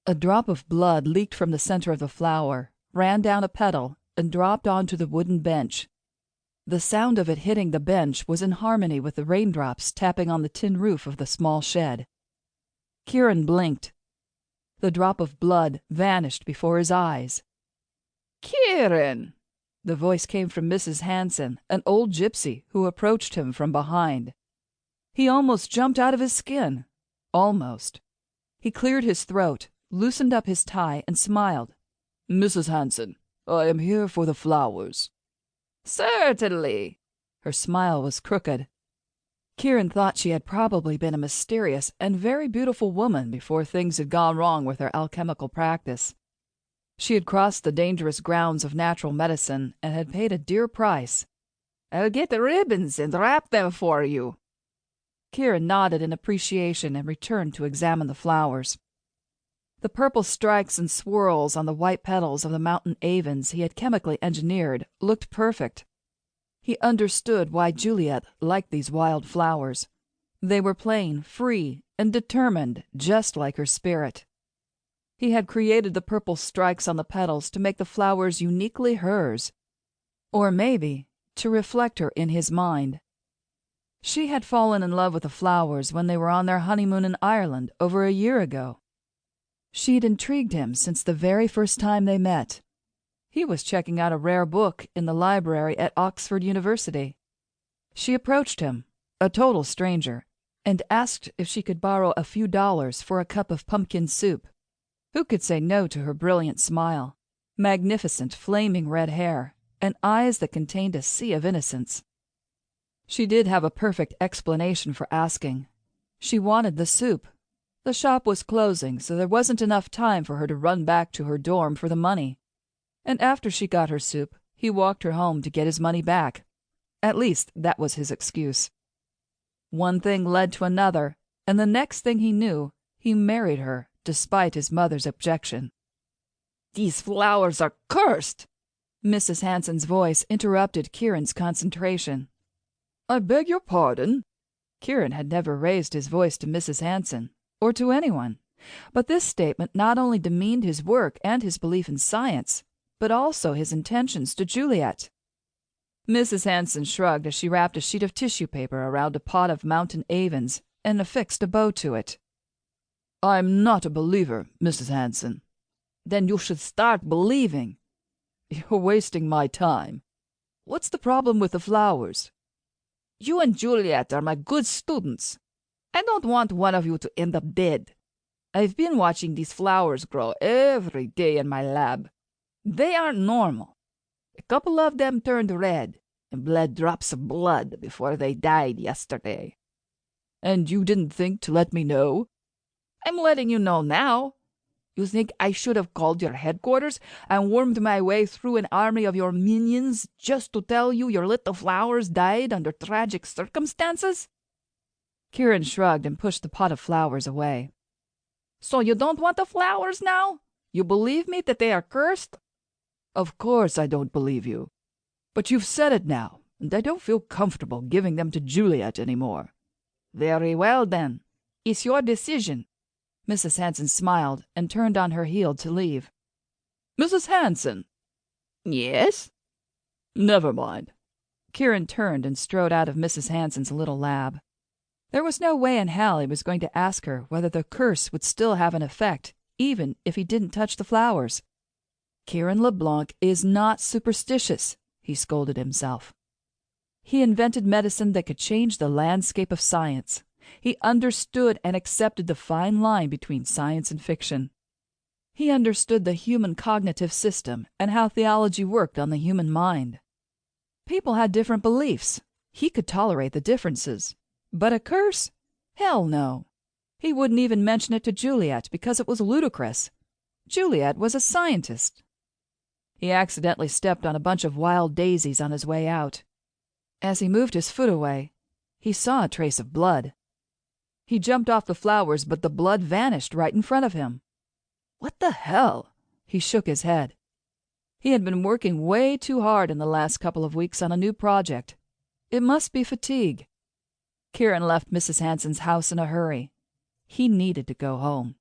A drop of blood leaked from the center of the flower, ran down a petal, and dropped onto the wooden bench. The sound of it hitting the bench was in harmony with the raindrops tapping on the tin roof of the small shed. Ciaran blinked. The drop of blood vanished before his eyes. "Ciaran!" The voice came from Mrs. Hanson, an old gypsy who approached him from behind. He almost jumped out of his skin. Almost. He cleared his throat, loosened up his tie, and smiled. "Mrs. Hanson, I am here for the flowers." "Certainly." Her smile was crooked. Ciaran thought she had probably been a mysterious and very beautiful woman before things had gone wrong with her alchemical practice. She had crossed the dangerous grounds of natural medicine and had paid a dear price. "I'll get the ribbons and wrap them for you." Ciaran nodded in appreciation and returned to examine the flowers. The purple strikes and swirls on the white petals of the mountain avens he had chemically engineered looked perfect. He understood why Juliet liked these wild flowers. They were plain, free, and determined, just like her spirit. He had created the purple strikes on the petals to make the flowers uniquely hers, or maybe to reflect her in his mind. She had fallen in love with the flowers when they were on their honeymoon in Ireland over a year ago. She'd intrigued him since the very first time they met. He was checking out a rare book in the library at Oxford University. She approached him, a total stranger, and asked if she could borrow a few dollars for a cup of pumpkin soup. Who could say no to her brilliant smile, magnificent flaming red hair, and eyes that contained a sea of innocence? She did have a perfect explanation for asking. She wanted the soup. The shop was closing, so there wasn't enough time for her to run back to her dorm for the money. And after she got her soup, he walked her home to get his money back. At least that was his excuse. One thing led to another, and the next thing he knew, he married her, despite his mother's objection. "These flowers are cursed!" Mrs. Hanson's voice interrupted Ciaran's concentration. "I beg your pardon?" Ciaran had never raised his voice to Mrs. Hanson, or to anyone, but this statement not only demeaned his work and his belief in science, but also his intentions to Juliet. Mrs. Hanson shrugged as she wrapped a sheet of tissue paper around a pot of mountain avens and affixed a bow to it. "I'm not a believer, Mrs. Hanson." "Then you should start believing." "You're wasting my time. What's the problem with the flowers?" "You and Juliet are my good students. I don't want one of you to end up dead. I've been watching these flowers grow every day in my lab. They aren't normal. A couple of them turned red and bled drops of blood before they died yesterday." "And you didn't think to let me know?" "I'm letting you know now. You think I should have called your headquarters and wormed my way through an army of your minions just to tell you your little flowers died under tragic circumstances?" Ciaran shrugged and pushed the pot of flowers away. "So you don't want the flowers now? You believe me that they are cursed?" "Of course I don't believe you. But you've said it now, and I don't feel comfortable giving them to Juliet anymore." "Very well, then. It's your decision." Mrs. Hanson smiled and turned on her heel to leave. "Mrs. Hanson." "Yes?" "Never mind." Ciaran turned and strode out of Mrs. Hanson's little lab. There was no way in hell he was going to ask her whether the curse would still have an effect, even if he didn't touch the flowers. Ciaran LeBlanc is not superstitious, he scolded himself. He invented medicine that could change the landscape of science. He understood and accepted the fine line between science and fiction. He understood the human cognitive system and how theology worked on the human mind. People had different beliefs. He could tolerate the differences. But a curse? Hell no. He wouldn't even mention it to Juliet because it was ludicrous. Juliet was a scientist. He accidentally stepped on a bunch of wild daisies on his way out. As he moved his foot away, he saw a trace of blood. He jumped off the flowers, but the blood vanished right in front of him. What the hell? He shook his head. He had been working way too hard in the last couple of weeks on a new project. It must be fatigue. Ciaran left Mrs. Hanson's house in a hurry. He needed to go home.